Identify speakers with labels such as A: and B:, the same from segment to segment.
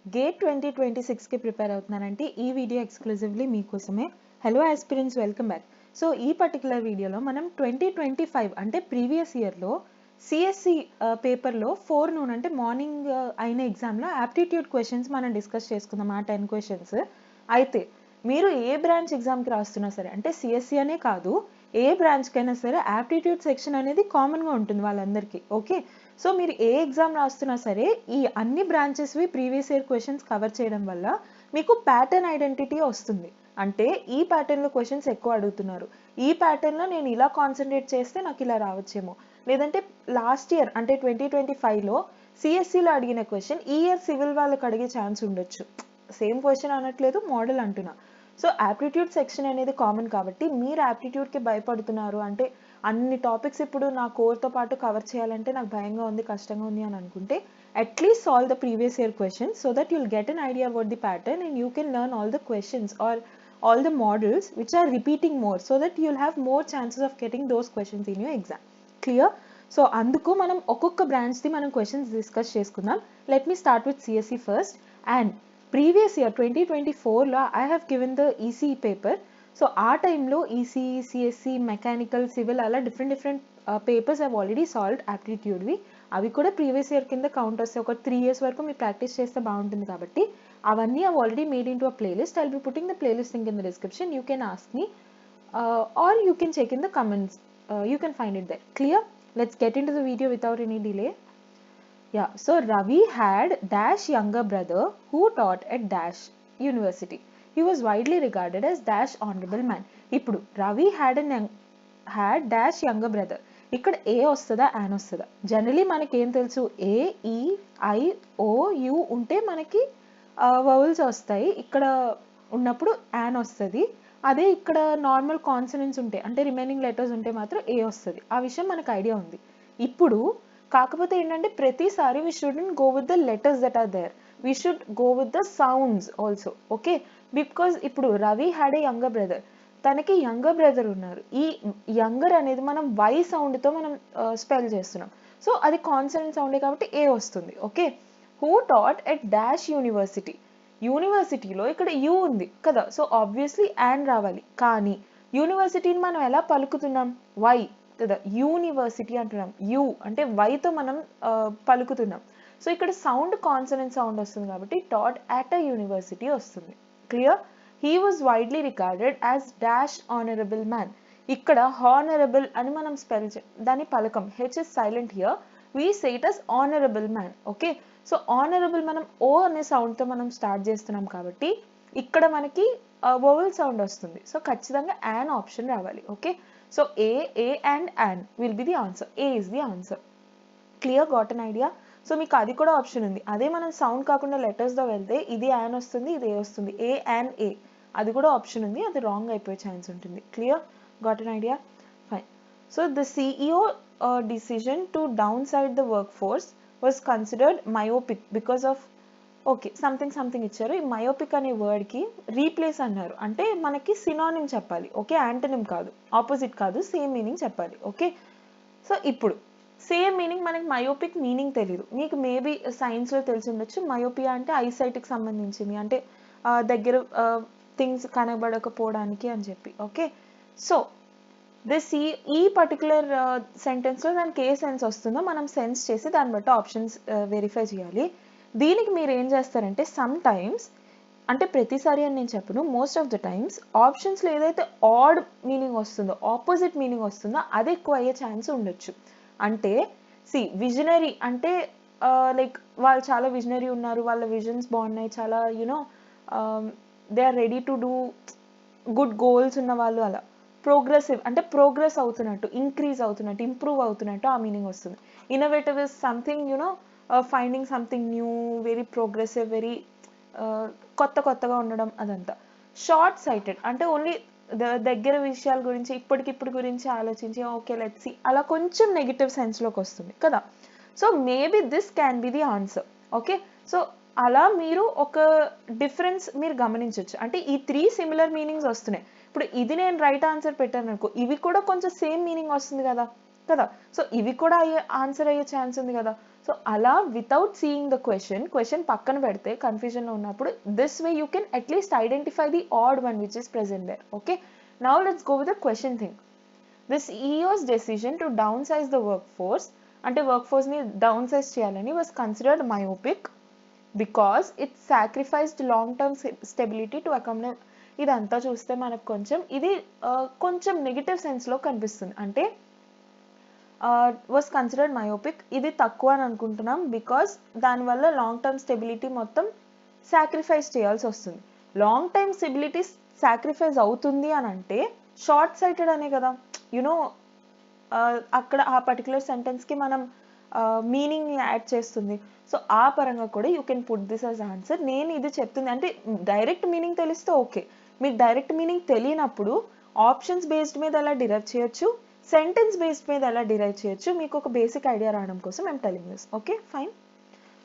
A: Gate 2026కి prepare అవుతున్నానంటే ఈ video exclusively మీకోసమే. Hello aspirants, welcome back. So ఈ పర్టికులర్ వీడియోలో మనం 2025 అంటే ప్రీవియస్ ఇయర్లో సిఎస్సి పేపర్లో 4 noon అంటే మార్నింగ్ అయిన ఎగ్జామ్లో యాప్టిట్యూడ్ క్వశ్చన్స్ మనం డిస్కస్ చేసుకుందాం. ఆ 10 క్వశ్చన్స్ అయితే మీరు ఏ బ్రాంచ్ ఎగ్జామ్కి రాస్తున్నా సరే, అంటే సిఎస్సి అనే కాదు, ఏ బ్రాంచ్కైనా సరే యాప్టిట్యూడ్ సెక్షన్ అనేది కామన్గా ఉంటుంది వాళ్ళందరికీ. ఓకే, సో మీరు ఏ ఎగ్జామ్ రాస్తున్నా సరే ఈ అన్ని బ్రాంచెస్వి ప్రీవియస్ ఇయర్ క్వశ్చన్స్ కవర్ చేయడం వల్ల మీకు ప్యాటర్న్ ఐడెంటిటీ వస్తుంది. అంటే ఈ ప్యాటర్న్లో క్వశ్చన్స్ ఎక్కువ అడుగుతున్నారు, ఈ ప్యాటర్న్లో నేను ఇలా కాన్సన్ట్రేట్ చేస్తే నాకు ఇలా రావచ్చేమో, లేదంటే లాస్ట్ ఇయర్ అంటే 2025లో సిఎస్సిలో అడిగిన క్వశ్చన్ ఈ ఇయర్ సివిల్ వాళ్ళకి అడిగే ఛాన్స్ ఉండొచ్చు. సేమ్ క్వశ్చన్ అనట్లేదు, మోడల్ అంటున్నా. సో యాప్టిట్యూడ్ సెక్షన్ అనేది కామన్ కాబట్టి మీరు యాప్టిట్యూడ్కి భయపడుతున్నారు అంటే అన్ని టాపిక్స్ ఇప్పుడు నా కోర్తో పాటు కవర్ చేయాలంటే నాకు భయంగా ఉంది, కష్టంగా ఉంది అని అనుకుంటే at least solve the previous year questions so that you'll get an idea about the pattern and you can learn all the questions are all the models which are repeating more so that you'll have more chances of getting those questions in your exam. Clear? So అందుకు మనం ఒక్కొక్క బ్రాంచ్ది మనం questions discuss చేసుకుందాం. Let me start with CSE first. And previous year 2024లో I have given the ECE paper. So ఆ టైంలో ECE, CSE, mechanical, civil అలా different papers have already solved యాప్టిట్యూడ్వి. అవి కూడా ప్రీవియస్ ఇయర్ కింద కౌంట్ వస్తాయి. ఒక 3 years వరకు మీరు ప్రాక్టీస్ చేస్తే బాగుంటుంది కాబట్టి అవన్నీ I've already made into a playlist. I'll be putting the playlist link in the description. You can ask me or you can check in the comments. You can find it there. Clear? Let's get into the video without any delay. Yeah, so Ravi had dash younger brother who taught at dash university. He was widely regarded as dash honorable man. ఇప్పుడు Ravi had dash younger brother. ఇక్కడ ఏ వస్తుందా an వస్తుందా? Generally మనకి ఏం తెలుసు, ఏ, ఈ, I, oh, you ఉంటే మనకి వౌల్స్ వస్తాయి. ఇక్కడ ఉన్నప్పుడు యాన్ వస్తుంది. అదే ఇక్కడ నార్మల్ కాన్సనెంట్స్ ఉంటాయి అంటే రిమైనింగ్ లెటర్స్ ఉంటే మాత్రం ఏ వస్తుంది. ఆ విషయం మనకు ఐడియా ఉంది. ఇప్పుడు కాకపోతే ఏంటంటే ప్రతిసారి we shouldn't go with the letters that are there, we should go with the sounds also. Okay, because ఇప్పుడు Ravi had a younger brother, తనకి యంగర్ బ్రదర్ ఉన్నారు. ఈ యంగర్ అనేది మనం వై సౌండ్తో మనం స్పెల్ చేస్తున్నాం. సో అది కాన్సనెంట్ సౌండే కాబట్టి ఏ వస్తుంది. Okay, who taught at dash university. యూనివర్సిటీలో ఇక్కడ యూ ఉంది కదా, సో ఆబ్వియస్లీ యాన్ రావాలి. కానీ యూనివర్సిటీని మనం ఎలా పలుకుతున్నాం, వై కదా, యూనివర్సిటీ అంటున్నాం. యూ అంటే వైతో మనం పలుకుతున్నాం. సో ఇక్కడ సౌండ్ కాన్సనెంట్ సౌండ్ వస్తుంది కాబట్టి టాట్ అట్ అ యూనివర్సిటీ వస్తుంది. Clear? He was widely recorded as dash honourable man. ఇక్కడ హానరబుల్ అని మనం స్పెల్ దాని పలకం, H is silent here, we say it as honorable man. Okay, so honourable మనం O అనే సౌండ్తో మనం స్టార్ట్ చేస్తున్నాం కాబట్టి ఇక్కడ మనకి వోవెల్ సౌండ్ వస్తుంది. సో ఖచ్చితంగా యాన్ ఆప్షన్ రావాలి. Okay, so A and an will be the answer. A is the answer. Clear? Got an idea? So మీకు అది కూడా ఆప్షన్ ఉంది. అదే మనం సౌండ్ కాకుండా లెటర్స్తో వెళ్తే ఇది యాన్ వస్తుంది, ఇది ఏ వస్తుంది, ఏ అండ్ ఏ, అది కూడా ఆప్షన్ ఉంది. అది రాంగ్ అయిపోయే ఛాన్స్ ఉంటుంది. Clear? Got an idea? Fine. So the CEO decision to downside the workforce was considered myopic because of okay something ఇచ్చారు. ఈ మయోపిక్ అనే వర్డ్కి రీప్లేస్ అన్నారు, అంటే మనకి సినానిమ్ చెప్పాలి. ఓకే, యాంటనిమ్ కాదు, ఆపోజిట్ కాదు, సేమ్ మీనింగ్ చెప్పాలి. ఓకే, సో ఇప్పుడు సేమ్ మీనింగ్ మనకి మయోపిక్ మీనింగ్ తెలీదు. మీకు మేబీ సైన్స్లో తెలిసి ఉండొచ్చు, మయోపియా అంటే ఐసైట్కి సంబంధించింది, అంటే దగ్గర థింగ్స్ కనబడకపోవడానికి అని చెప్పి. ఓకే, సో ఈ పర్టికులర్ సెంటెన్స్లో దానికి ఏ సెన్స్ వస్తుందో మనం సెన్స్ చేసి దాన్ని బట్టి ఆప్షన్స్ వెరిఫై చేయాలి. దీనికి మీరు ఏం చేస్తారంటే సమ్ టైమ్స్, అంటే ప్రతిసారి అని నేను చెప్పను, మోస్ట్ ఆఫ్ ద టైమ్స్ ఆప్షన్స్లో ఏదైతే ఆడ్ మీనింగ్ వస్తుందో, ఆపోజిట్ మీనింగ్ వస్తుందో అది ఎక్కువ అయ్యే ఛాన్స్ ఉండొచ్చు. అంటే విజనరీ అంటే లైక్ వాళ్ళు చాలా విజనరీ ఉన్నారు, వాళ్ళ విజన్స్ బాగున్నాయి, చాలా you know they are ready to do good goals ఉన్న వాళ్ళు. అలా ప్రోగ్రెసివ్ అంటే ప్రోగ్రెస్ అవుతున్నట్టు, ఇంక్రీజ్ అవుతున్నట్టు, ఇంప్రూవ్ అవుతున్నట్టు ఆ మీనింగ్ వస్తుంది. Innovative is something you know finding something new, very progressive, very కొత్తగా ఉండడం, అదంతా. షార్ట్ సైటెడ్ అంటే ఓన్లీ దగ్గర విషయాల గురించి, ఇప్పటికిప్పుడు గురించి ఆలోచించి ఓకే లెట్స్ సీ, అలా కొంచెం నెగిటివ్ సెన్స్లోకి వస్తుంది కదా. So maybe this can be the answer. Okay, so అలా మీరు ఒక డిఫరెన్స్ మీరు గమనించవచ్చు. అంటే ఈ 3 సిమిలర్ మీనింగ్స్ వస్తున్నాయి. ఇప్పుడు ఇది నేను రైట్ ఆన్సర్ పెట్టాను అనుకో, ఇవి కూడా కొంచెం సేమ్ మీనింగ్ వస్తుంది కదా. సో ఇవి కూడా ఆన్సర్ అయ్యే ఛాన్స్ ఉంది కదా. సో అలా వితౌట్ సీయింగ్ ద క్వశ్చన్ పక్కన పెడితే కన్ఫ్యూజన్లో ఉన్నప్పుడు this way you can at least identify the odd one which is present there. Okay, now let's go with the question thing. This EO's decision to downsize the workforce, అంటే వర్క్ ఫోర్స్ని downsize చేయాలని was considered myopic because it sacrificed long term stability to accommodate. ఇదంతా చూస్తే మనకు కొంచెం negative సెన్స్లో కనిపిస్తుంది. అంటే వాజ్ కన్సిడర్డ్ మయోపిక్, ఇది తక్కువ అని అనుకుంటున్నాం బికాస్ దానివల్ల లాంగ్ టర్మ్ స్టెబిలిటీ మొత్తం సాక్రిఫైస్ చేయాల్సి వస్తుంది. లాంగ్ టర్మ్ స్టెబిలిటీ సాక్రిఫైస్ అవుతుంది అని అంటే షార్ట్ సైటెడ్ అనే కదా. యునో అక్కడ ఆ పర్టికులర్ సెంటెన్స్కి మనం మీనింగ్ యాడ్ చేస్తుంది. సో ఆ పరంగా కూడా you can put this as answer. నేను ఇది చెప్తుంది అంటే డైరెక్ట్ మీనింగ్ తెలిస్తే ఓకే, మీకు డైరెక్ట్ మీనింగ్ తెలియనప్పుడు ఆప్షన్స్ బేస్డ్ మీద ఎలా డిరైవ్ చేయొచ్చు, సెంటెన్స్ బేస్డ్ మీద ఎలా డిరైవ్ చేయొచ్చు, మీకు ఒక బేసిక్ ఐడియా రావడం కోసం I'm telling this. Okay fine,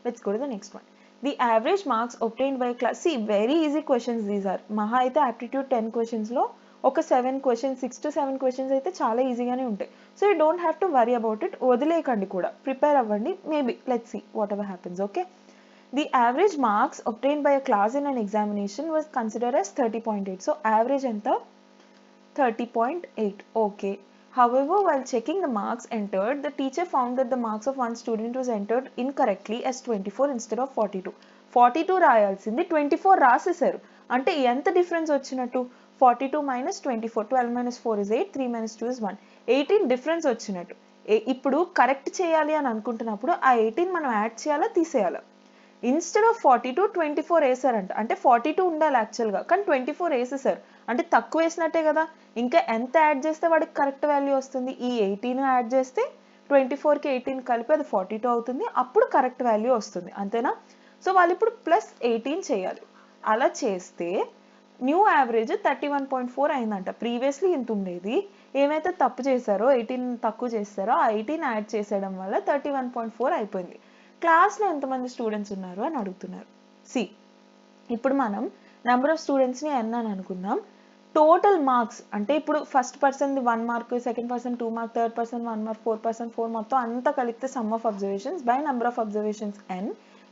A: let's go to the next one. The average marks obtained by class. See, very easy questions these are. మహా అయితే aptitude 10 questions లో ఒక 7 questions, 6 to 7 questions అయితే చాలా ఈజీగానే ఉంటాయి. So you don't have to worry about it. వదిలేయకండి కూడా, ప్రిపేర్ అవ్వండి. Maybe let's see whatever happens. Okay, the average marks obtained by a class in an examination was considered as 30.8. So average ఎంత? 30.8. Okay. However, while checking the marks entered, the teacher found that the marks of one student was entered incorrectly as 24 instead of 42. 42 రాయాల్సింది 24 రాసేసారు. అంటే ఎంత difference వచ్చినట్టు? 42 minus 24, 12 minus 4 is 8, 3 minus 2 is 1. 18 difference వచ్చినట్టు. ఇప్పుడు correct చేయాలి అని అనుకుంటున్నప్పుడు ఆ 18 మనం యాడ్ చేయాలా తీసేయాలా? Instead of 42 24 వేసారంట. అంటే 42 ఉండాలి యాక్చువల్గా, కానీ 24 వేసేసారు. అంటే తక్కువ వేసినట్టే కదా. ఇంకా ఎంత యాడ్ చేస్తే వాడికి కరెక్ట్ వాల్యూ వస్తుంది? ఈ 18 యాడ్ చేస్తే 24కి 18 కలిపి అది 42 అవుతుంది. అప్పుడు కరెక్ట్ వాల్యూ వస్తుంది, అంతేనా? సో వాళ్ళు ఇప్పుడు ప్లస్ 18 చేయాలి. అలా చేస్తే న్యూ యావరేజ్ 31.4 అయిందంట. ప్రీవియస్లీ ఇంత ఉండేది. ఏమైతే తప్పు చేశారో 18 తక్కువ చేస్తారో ఆ 18 యాడ్ చేసేయడం వల్ల 31.4 అయిపోయింది. క్లాస్లో ఎంతమంది స్టూడెంట్స్ ఉన్నారు అని అడుగుతున్నారు. సి, ఇప్పుడు మనం నెంబర్ ఆఫ్ స్టూడెంట్స్ని n అని అనుకుందాం. టోటల్ మార్క్స్ అంటే ఇప్పుడు ఫస్ట్ పర్సన్ది 1 mark, second person 2 mark, third person 1 mark, fourth person 4, మొత్తం అంతా కలిపితే sum of observations by number of observations n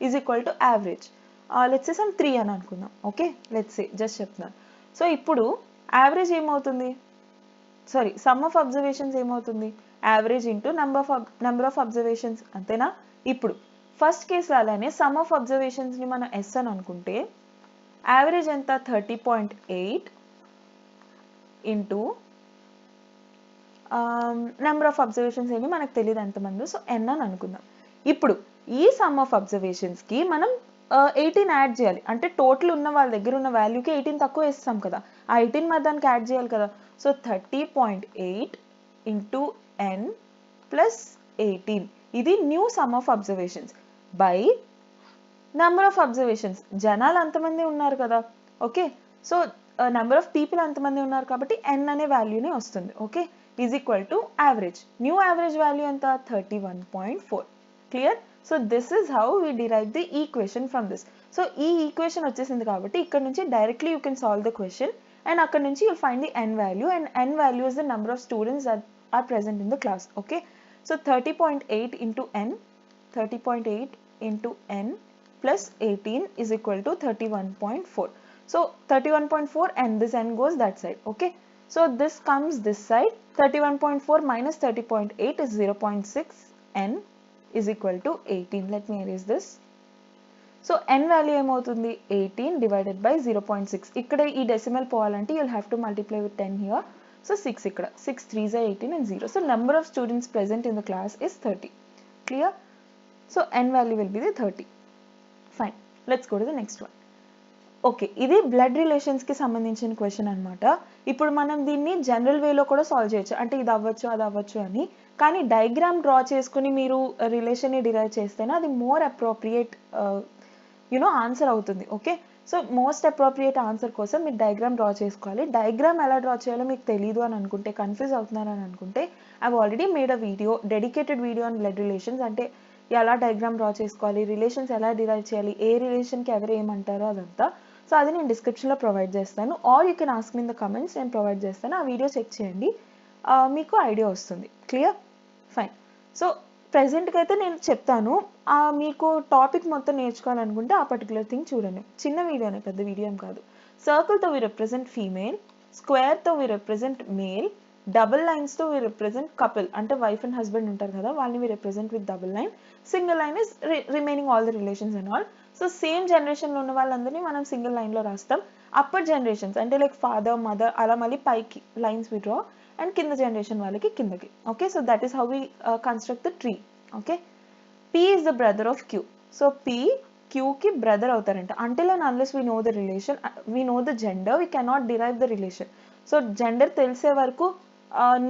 A: is equal to average. Let's say sum 3 అని అనుకుందాం. ఓకే, లెట్స్ సే జస్ట్ చెప్తున్నాను. So ఇప్పుడు యావరేజ్ ఏమవుతుంది? Sorry, sum of observations ఏమవుతుంది? Average into number of observations, అంతేనా? ఇప్పుడు ఫస్ట్ కేసు అలానే sum of అబ్జర్వేషన్స్ని మనం s అని అనుకుంటే యావరేజ్ ఎంత? 30.8 ఇంటూ నెంబర్ ఆఫ్ అబ్జర్వేషన్స్ ఏమి మనకు తెలియదు ఎంతమంది, సో n అని అనుకుందాం. ఇప్పుడు ఈ సమ్ ఆఫ్ అబ్జర్వేషన్స్కి మనం 18 యాడ్ చేయాలి. అంటే టోటల్ ఉన్న వాళ్ళ దగ్గర ఉన్న వాల్యూకి 18 తక్కువ వేస్తాం కదా, ఆ 18 మరి దానికి యాడ్ చేయాలి కదా. సో 30.8 ఇంటూ n ప్లస్ 18, ఇది new some of observations by number of observations. జనాలు అంతమంది ఉన్నారు కదా. Okay, so number of people అంతమంది ఉన్నారు కాబట్టి n అనే వాల్యూనే వస్తుంది. Okay, is equal to average. New average value ఎంత? 31.4. Clear? So this is how we derive the equation from this. So ఈ ఈక్వేషన్ వచ్చేసింది కాబట్టి ఇక్కడ నుంచి directly you can solve the question and అక్కడ నుంచి you'll find the n value and n value is the number of students that are present in the class. Okay, so 30.8 into n, 30.8 into n plus 18 is equal to 31.4. So 31.4 and this n goes that side. Okay, so this comes this side. 31.4 minus 30.8 is 0.6. n is equal to 18. Let me erase this. So n value ఏమవుతుంది? 18 divided by 0.6. ఇక్కడ ఈ decimal పోవాలంటే you'll have to multiply with 10 here. So 6 ఇక్కడ, 6 3s are 18 and 0. So number of students present in the class is 30. Clear? So n value will be the 30. Fine, let's go to the next one. Okay, ఇది blood రిలేషన్స్కి సంబంధించిన question అనమాట. ఇప్పుడు మనం దీన్ని general వేలో కూడా solve చేయొచ్చు, అంటే ఇది అవ్వచ్చు అది అవ్వచ్చు అని. కానీ డయాగ్రామ్ డ్రా చేసుకుని మీరు రిలేషన్ని డిరైవ్ చేస్తేనే అది మోర్ అప్రోప్రియేట్ ఆన్సర్ అవుతుంది. Okay, so most appropriate answer కోసం మీరు డయాగ్రామ్ డ్రా చేసుకోవాలి. డయాగ్రామ్ ఎలా డ్రా చేయాలో మీకు తెలియదు అని అనుకుంటే, కన్ఫ్యూజ్ అవుతున్నారని అనుకుంటే, I already made a video, dedicated video on blood relations. అంటే ఎలా డయాగ్రామ్ డ్రా చేసుకోవాలి, రిలేషన్స్ ఎలా డిరైవ్ చేయాలి, ఏ రిలేషన్కి ఎవరు ఏమంటారో అదంతా. సో అది నేను డిస్క్రిప్షన్లో ప్రొవైడ్ చేస్తాను, or you can ask me in the comments, నేను ప్రొవైడ్ చేస్తాను. ఆ వీడియో చెక్ చేయండి, మీకు ఐడియా వస్తుంది. క్లియర్? ఫైన్. సో ప్రెసెంట్కి అయితే నేను చెప్తాను, మీకు టాపిక్ మొత్తం నేర్చుకోవాలనుకుంటే ఆ పర్టికులర్ థింగ్ చూడండి. చిన్న వీడియోనే, పెద్ద వీడియో ఏం కాదు. సర్కిల్తో వి రిప్రజెంట్ ఫీమేల్, స్క్వేర్తో వి రిప్రజెంట్ మేల్, డబుల్ లైన్స్తో వి రిప్రజెంట్ కపుల్, అంటే వైఫ్ అండ్ హస్బెండ్ ఉంటారు కదా, వాళ్ళని we represent with double line. Single line is remaining all the relations and all. So same జనరేషన్లో ఉన్న వాళ్ళందరినీ మనం సింగిల్ లైన్లో రాస్తాం. అప్పర్ జనరేషన్స్ అంటే లైక్ ఫాదర్, మదర్, అలా మళ్ళీ పైకి లైన్స్ వి డ్రా, అండ్ కింద జనరేషన్ వాళ్ళకి కిందకి. Okay, so that is how we construct the tree. Okay, P is the brother of Q. So P Q కి brother అవుతారంట. Until and unless we know the relation, we know the gender, we cannot derive the relation. So gender తెలిసే వరకు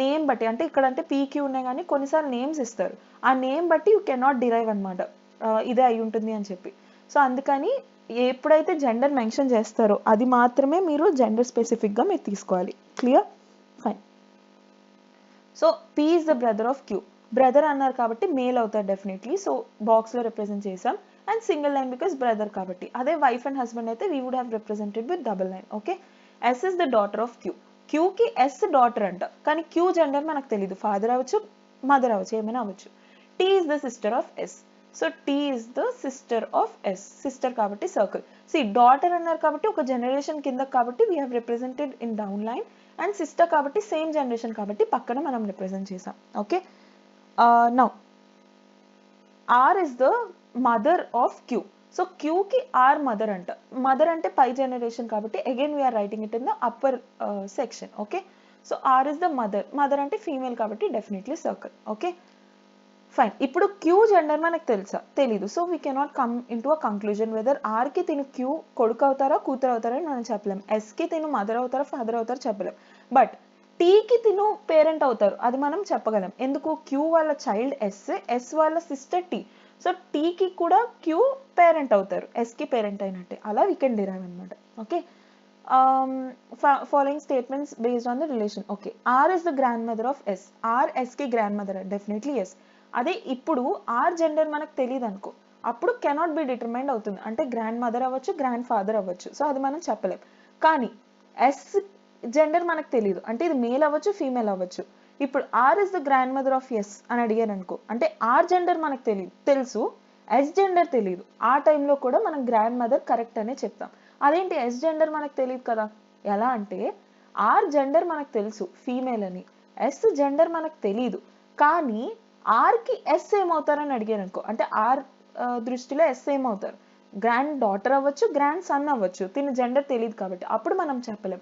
A: name బట్టి, అంటే ఇక్కడ అంటే పీకి ఉన్నాయి కానీ కొన్నిసార్లు నేమ్స్ ఇస్తారు, ఆ నేమ్ బట్టి యూ కెనాట్ డిరైవ్ అనమాట, ఇదే అయి ఉంటుంది అని చెప్పి. సో అందుకని ఎప్పుడైతే జెండర్ మెన్షన్ చేస్తారో అది మాత్రమే మీరు జెండర్ స్పెసిఫిక్గా మీరు తీసుకోవాలి. Clear? Fine. So P is the brother of Q. Brother అన్నారు కాబట్టి మేల్ అవుతారు డెఫినెట్లీ, సో బాక్స్లో రిప్రజెంట్ చేసాం. And single line because brother కాబట్టి. అదే వైఫ్ అండ్ హస్బెండ్ అయితే we would have represented with double line. Okay, S is the daughter of Q. క్యూకి S daughter అంట, కానీ క్యూ జెండర్ మనకు తెలీదు, ఫాదర్ అవ్వచ్చు, మదర్ అవ్వచ్చు, ఏమైనా అవ్వచ్చు. T is the sister of S. So T is the sister of S, sister కాబట్టి సర్కిల్. సి డాటర్ అన్నారు కాబట్టి ఒక జనరేషన్ కింద కాబట్టి we have represented in down line, and sister కాబట్టి సేమ్ జనరేషన్ కాబట్టి పక్కన మనం రిప్రజెంట్ చేసాం. Okay, now R is the mother of Q. So క్యూకి ఆర్ మదర్ అంట. మదర్ అంటే పై జనరేషన్ కాబట్టి again we are writing it in the upper section. Okay, so R is the mother. Mother అంటే ఫీమేల్ కాబట్టి డెఫినెట్లీ సర్కిల్. Okay, fine. ఇప్పుడు Q gender మనకు తెలుసా? తెలీదు. So we cannot come into a conclusion whether ఆర్కి తిను Q కొడుకు అవుతారా కూతురు అవుతారా అని మనం చెప్పలేం. ఎస్కి తిను మదర్ అవుతారా ఫాదర్ అవుతారా చెప్పలేం. బట్ టీకి తిను పేరెంట్ అవుతారు, అది మనం చెప్పగలం. ఎందుకు? క్యూ వాళ్ళ చైల్డ్ ఎస్, ఎస్ వాళ్ళ సిస్టర్ టీ. సో టీకి కూడా క్యూ పేరెంట్ అవుతారు, ఎస్కి పేరెంట్ అయినట్టే. అలా వీ కెన్ డిరైవ్ అనమాట. Okay, following statements based on the relation. Okay, R is the grandmother of S. R S కి grandmother, definitely yes. అదే ఇప్పుడు ఆర్ జెండర్ మనకు తెలియదు అనుకో, అప్పుడు కెనాట్ బి డిటర్మైన్డ్ అవుతుంది, అంటే గ్రాండ్ మదర్ అవ్వచ్చు, గ్రాండ్ ఫాదర్ అవ్వచ్చు. సో అది మనం చెప్పలేం. కానీ ఎస్ జెండర్ మనకు తెలియదు, అంటే ఇది మేల్ అవ్వచ్చు, ఫీమేల్ అవ్వచ్చు. ఇప్పుడు R is the grandmother of S అని అడిగాను అనుకో, అంటే ఆర్ జెండర్ మనకు తెలుసు, ఎస్ జెండర్ తెలియదు. ఆ టైంలో కూడా మనం గ్రాండ్ మదర్ కరెక్ట్ అనే చెప్తాం. అదేంటి ఎస్ జెండర్ మనకు తెలియదు కదా? ఎలా అంటే ఆర్ జెండర్ మనకు తెలుసు ఫీమేల్ అని, ఎస్ జెండర్ మనకు తెలియదు. కానీ ఆర్కి ఎస్ ఏమవుతారని అడిగాను అనుకో, అంటే ఆర్ దృష్టిలో ఎస్ ఏమవుతారు? గ్రాండ్ డాటర్ అవ్వచ్చు, గ్రాండ్ సన్ అవ్వచ్చు, తిని జెండర్ తెలియదు కాబట్టి అప్పుడు మనం చెప్పలేం.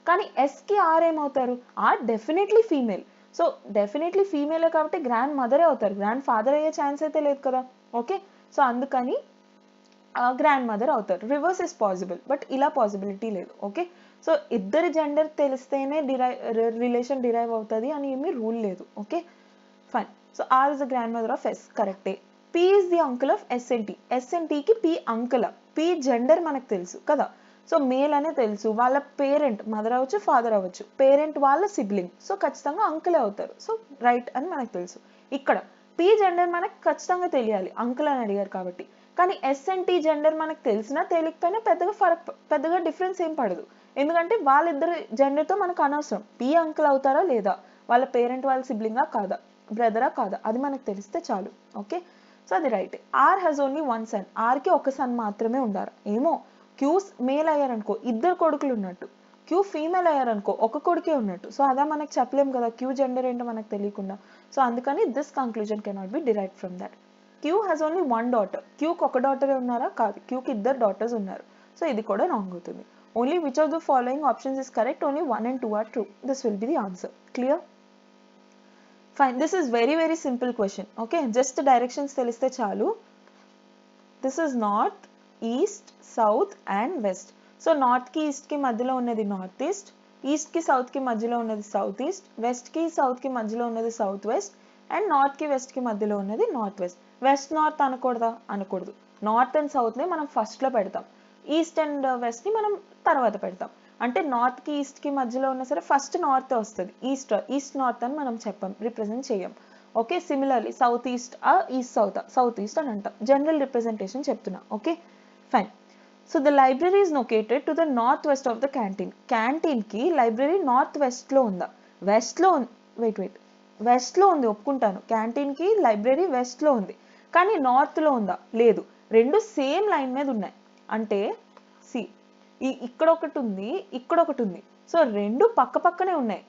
A: కానీ ఎస్కి ఆర్ ఏమవుతారు? R definitely female. So definitely ఫీమేలే కాబట్టి గ్రాండ్ మదరే అవుతారు, గ్రాండ్ ఫాదర్ అయ్యే ఛాన్స్ అయితే లేదు కదా. ఓకే, సో అందుకని గ్రాండ్ మదర్ అవుతారు. రివర్స్ ఇస్ పాసిబుల్, బట్ ఇలా పాసిబిలిటీ లేదు. ఓకే, సో ఇద్దరి జెండర్ తెలిస్తేనే రిలేషన్ డిరైవ్ అవుతుంది అని ఏమీ రూల్ లేదు. Okay, fine. So R is the grandmother of S, కరెక్టే. P is the uncle of S and T. S and టీకి పీ అంకుల్. పీ జెండర్ మనకు తెలుసు కదా, సో మేల్ అనే తెలుసు. వాళ్ళ పేరెంట్ మదర్ అవ్వచ్చు, ఫాదర్ అవ్వచ్చు, పేరెంట్ వాళ్ళ సిబ్లింగ్, సో ఖచ్చితంగా అంకులే అవుతారు. సో రైట్ అని మనకు తెలుసు. ఇక్కడ పీ జెండర్ మనకు ఖచ్చితంగా తెలియాలి, అంకుల్ అని అడిగారు కాబట్టి. కానీ ఎస్ అండ్ టీ జెండర్ మనకు తెలిసినా తెలియకపోయినా పెద్దగా డిఫరెన్స్ ఏం పడదు, ఎందుకంటే వాళ్ళిద్దరు జెండర్తో మనకు అనవసరం. పీ అంకుల్ అవుతారా లేదా, వాళ్ళ పేరెంట్ వాళ్ళ సిబ్లింగా కాదా, బ్రదరా కాదా, అది మనకు తెలిస్తే చాలు. ఓకే, సో అది right. R has only one son. ఆర్కి ఒక సన్ మాత్రమే ఉండాలి. ఏమో క్యూస్ మేల్ అయ్యారనుకో ఇద్దరు కొడుకులు ఉన్నట్టు, క్యూ ఫీమేల్ అయ్యారనుకో ఒక కొడుకే ఉన్నట్టు. సో అదా మనకు చెప్పలేం కదా, క్యూ జెండర్ ఏంటో మనకు తెలియకుండా. సో అందుకని this conclusion cannot be derived from that. Q has only one daughter. క్యూకి ఒక డాటరే ఉన్నారా? కాదు, క్యూకి ఇద్దరు డాటర్స్ ఉన్నారు. సో ఇది కూడా రాంగ్ అవుతుంది. Only which of the following options is correct? Only 1 and 2 are true. This will be the answer. Clear? Fine. This is very simple question. Okay, just the directions teliste chalu. This is north, east, south and west. So north ki east ki madhyalo unnadi north east, east ki south ki madhyalo unnadi south east, west ki south ki madhyalo unnadi south west, and north ki west ki madhyalo unnadi north west. West north అనకూడదా? అనకూడదు. North and south ని మనం first లో పెడతాం, east and west ని మనం తర్వాత పెడతాం. అంటే నార్త్ కి ఈస్ట్ కి మధ్యలో ఉన్నా సరే ఫస్ట్ నార్త్ వస్తుంది, ఈస్ట్ నార్త్ అని మనం చెప్పాం, రిప్రజెంట్ చేయం. Okay, similarly south east east south east అని అంటాం. జనరల్ రిప్రజెంటేషన్ చెప్తున్నా. Okay, fine. So the library is located to the north west of the canteen. Canteen కి లైబ్రరీ నార్త్ వెస్ట్ లో ఉందా? వెస్ట్ లో వెయిట్ వెస్ట్లో ఉంది, ఒప్పుకుంటాను. క్యాంటీన్కి లైబ్రరీ వెస్ట్లో ఉంది, కానీ నార్త్లో ఉందా? లేదు. రెండు సేమ్ లైన్ మీద ఉన్నాయి. అంటే సి ఇక్కడ ఒకటి ఉంది, ఇక్కడ ఒకటి ఉంది. సో రెండు పక్క పక్కనే ఉన్నాయి.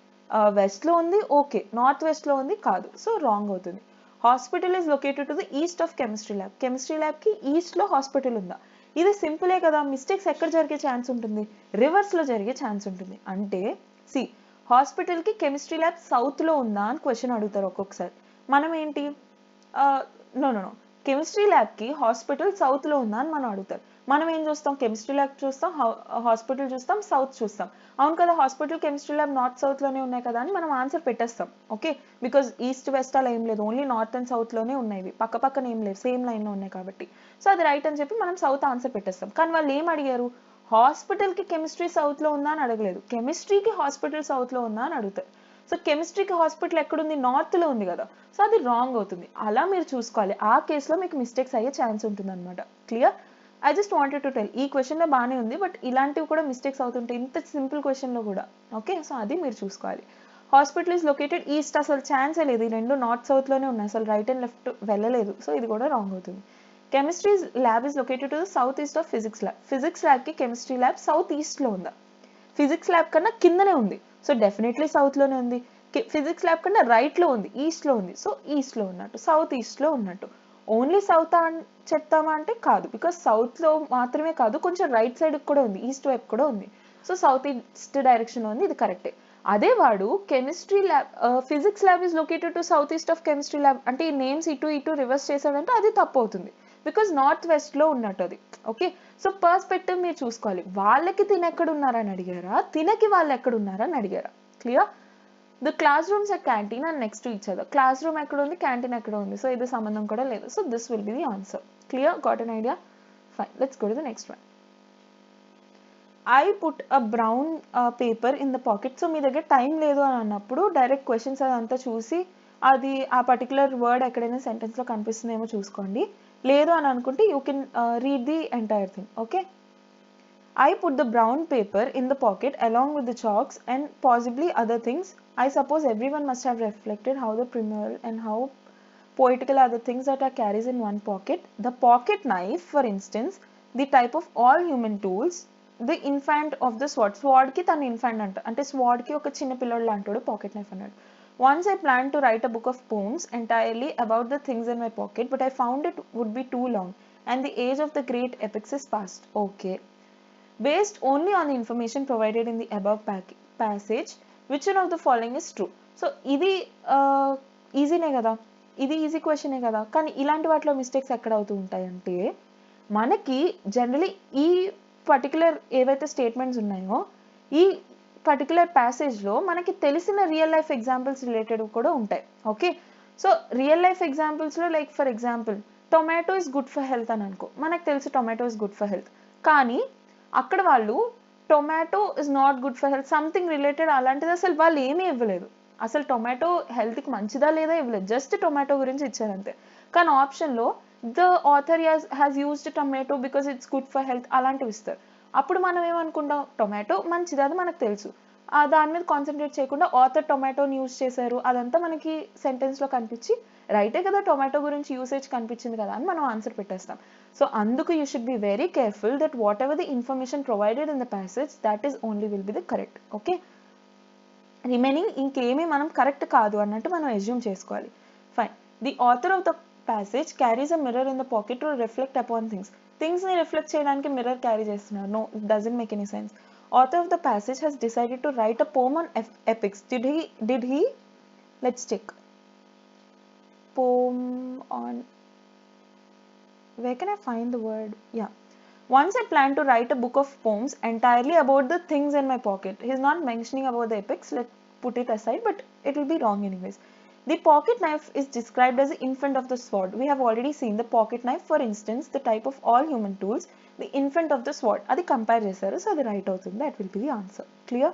A: వెస్ట్లో ఉంది, ఓకే. నార్త్ వెస్ట్లో ఉంది, కాదు. సో రాంగ్ అవుతుంది. Hospital is located to the east of chemistry lab. Chemistry ల్యాబ్కి ఈస్ట్లో హాస్పిటల్ ఉందా? ఇది సింపులే కదా. మిస్టేక్స్ ఎక్కడ జరిగే ఛాన్స్ ఉంటుంది? రివర్స్లో జరిగే ఛాన్స్ ఉంటుంది. అంటే సి హాస్పిటల్కి కెమిస్ట్రీ ల్యాబ్ సౌత్లో ఉందా అని క్వశ్చన్ అడుగుతారు ఒక్కొక్కసారి. మనం ఏంటి, నో నో నో, కెమిస్ట్రీ ల్యాబ్కి హాస్పిటల్ సౌత్లో ఉందా అని మనం అడుగుతారు. మనం ఏం చూస్తాం? కెమిస్ట్రీ ల్యాబ్ చూస్తాం, హాస్పిటల్ చూస్తాం, సౌత్ చూస్తాం. అవును కదా, హాస్పిటల్ కెమిస్ట్రీ ల్యాబ్ నార్త్ సౌత్లోనే ఉన్నాయి కదా అని మనం ఆన్సర్ పెట్టేస్తాం. ఓకే, బికాజ్ ఈస్ట్ వెస్ట్ అలా ఏం లేదు, ఓన్లీ నార్త్ అండ్ సౌత్లోనే ఉన్నాయి. పక్క పక్కన ఏం లేవు, సేమ్ లైన్లో ఉన్నాయి కాబట్టి సో అది రైట్ అని చెప్పి మనం సౌత్ ఆన్సర్ పెట్టేస్తాం. కానీ వాళ్ళు ఏం అడిగారు? హాస్పిటల్కి కెమిస్ట్రీ సౌత్లో ఉందా అని అడగలేదు, కెమిస్ట్రీకి హాస్పిటల్ సౌత్లో ఉందా అని అడుగుతారు. సో కెమిస్ట్రీకి హాస్పిటల్ ఎక్కడుంది? నార్త్లో ఉంది కదా. సో అది రాంగ్ అవుతుంది. అలా మీరు చూసుకోవాలి. ఆ కేసులో మీకు మిస్టేక్స్ అయ్యే ఛాన్స్ ఉంటుంది అనమాట. Clear? I just wanted to tell. ఈ క్వశ్చన్లో బాగానే ఉంది, బట్ ఇలాంటివి కూడా మిస్టేక్స్ అవుతుంటాయి ఇంత సింపుల్ క్వశ్చన్లో కూడా. ఓకే, సో అది మీరు చూసుకోవాలి. హాస్పిటల్ ఈజ్ లొకేటెడ్ ఈస్ట్, అసలు ఛాన్సే లేదు. ఈ రెండు నార్త్ సౌత్లోనే ఉన్నాయి, అసలు రైట్ అండ్ లెఫ్ట్ వెళ్ళలేదు. సో ఇది కూడా రాంగ్ అవుతుంది. Chemistry lab is located to the south east of physics lab. Physics ల్యాబ్కి కెమిస్ట్రీ ల్యాబ్ సౌత్ ఈస్ట్లో ఉందా? ఫిజిక్స్ ల్యాబ్ కన్నా కిందనే ఉంది, సో డెఫినెట్లీ సౌత్లోనే ఉంది. ఫిజిక్స్ ల్యాబ్ కన్నా రైట్లో ఉంది, ఈస్ట్లో ఉంది, సో ఈస్ట్లో ఉన్నట్టు, సౌత్ ఈస్ట్లో ఉన్నట్టు. ఓన్లీ సౌత్ చెప్తామా అంటే కాదు, బికాస్ సౌత్లో మాత్రమే కాదు, కొంచెం రైట్ సైడ్ కూడా ఉంది, ఈస్ట్ వైపు కూడా ఉంది. సో సౌత్ ఈస్ట్ డైరెక్షన్ ఉంది, ఇది కరెక్టే. అదే వాడు chemistry lab physics lab is located to south east of chemistry lab అంటే ఈ నేమ్స్ ఇటు రివర్స్ చేశాడంటే అది తప్పు అవుతుంది, బికాస్ నార్త్ వెస్ట్లో ఉన్నట్టు అది. ఓకే, సో పర్స్పెక్టివ్ మీరు చూసుకోవాలి. వాళ్ళకి తినెక్కడ ఉన్నారని అడిగారా, తినకి వాళ్ళు ఎక్కడ ఉన్నారని అడిగారా? Clear? The classrooms are canteen and next to each other. Classroom ఎక్కడ ఉంది, క్యాంటీన్ ఎక్కడ ఉంది, సో ఇది సంబంధం కూడా లేదు. So this will be the answer. Clear? Got an idea? Fine, let's go to the next one. I put a brown paper in the pocket. So మీ దగ్గర టైం లేదు అని అన్నప్పుడు డైరెక్ట్ క్వశ్చన్స్ అదంతా చూసి అది ఆ పర్టికులర్ వర్డ్ ఎక్కడైనా సెంటెన్స్లో కనిపిస్తుందేమో చూసుకోండి. లేదు అని అనుకుంటే you can read the entire thing. Okay, I put the brown paper in the pocket along with the chalks and possibly other things. I suppose everyone must have reflected how the primal and how poetical are the things that are carried in one pocket. The pocket knife, for instance, the type of all human tools, the infant of the sword. Sword ki tan infant ante sword ki oka chinna pilladu lantodu pocket knife annadu. Once I planned to write a book of poems entirely about the things in my pocket, but I found it would be too long and the age of the great epics is past. Okay, based only on the information provided in the above passage, which one of the following is true? So ఇది ఈజీనే కదా, ఇది easy క్వశ్చనే కదా. కానీ ఇలాంటి వాటిలో mistakes ఎక్కడ అవుతూ ఉంటాయంటే మనకి జనరలీ ఈ పర్టికులర్ ఏవైతే స్టేట్మెంట్స్ ఉన్నాయో ఈ పర్టికులర్ ప్యాసేజ్లో మనకి తెలిసిన రియల్ లైఫ్ ఎగ్జాంపుల్స్ రిలేటెడ్ కూడా ఉంటాయి. ఓకే, సో రియల్ లైఫ్ ఎగ్జాంపుల్స్లో like for example tomato is good for health అని అనుకో. మనకు తెలుసు tomato is good for health, కానీ అక్కడ వాళ్ళు tomato is not good for health something related అలాంటిది అసలు వాళ్ళు ఏమీ ఇవ్వలేదు. అసలు టొమాటో హెల్త్కి మంచిదా లేదా ఇవ్వలేదు, జస్ట్ టొమాటో గురించి ఇచ్చారంతే. కానీ ఆప్షన్లో the author has used tomato because it's good for health అలాంటివి ఇస్తారు. అప్పుడు మనం ఏమనుకుంటాం, టొమాటో మంచిది అది మనకు తెలుసు, దాని మీద కాన్సన్ట్రేట్ చేయకుండా ఆథర్ టొమాటోని యూజ్ చేశారు అదంతా మనకి సెంటెన్స్లో కనిపించి రైటే కదా, టొమాటో గురించి యూసేజ్ కనిపించింది కదా అని మనం ఆన్సర్ పెట్టేస్తాం. సో అందుకు you should be very careful that whatever the information provided in the passage that is only will be the correct. Okay, remaining ఇంకేమీ మనం కరెక్ట్ కాదు అన్నట్టు మనం అజ్యూమ్ చేసుకోవాలి. Fine, the author of the passage carries a mirror in the pocket to reflect upon థింగ్స్ని reflect చేయడానికి mirror carry చేస్తున్నారు. No, it doesn't make any sense. Author of the passage has decided to write a poem on epics. Did he? Let's check. Poem on, where can I find the word? Yeah. Once I planned to write a book of poems entirely about the things in my pocket. He's not mentioning about the epics. Let's put it aside, but it will be wrong anyways. The pocket knife is described as the infant of the sword. We have already seen the pocket knife, for instance, the type of all human tools, the infant of the sword. Adi compare chesaru, so adi right outundi. That will be the answer. Clear?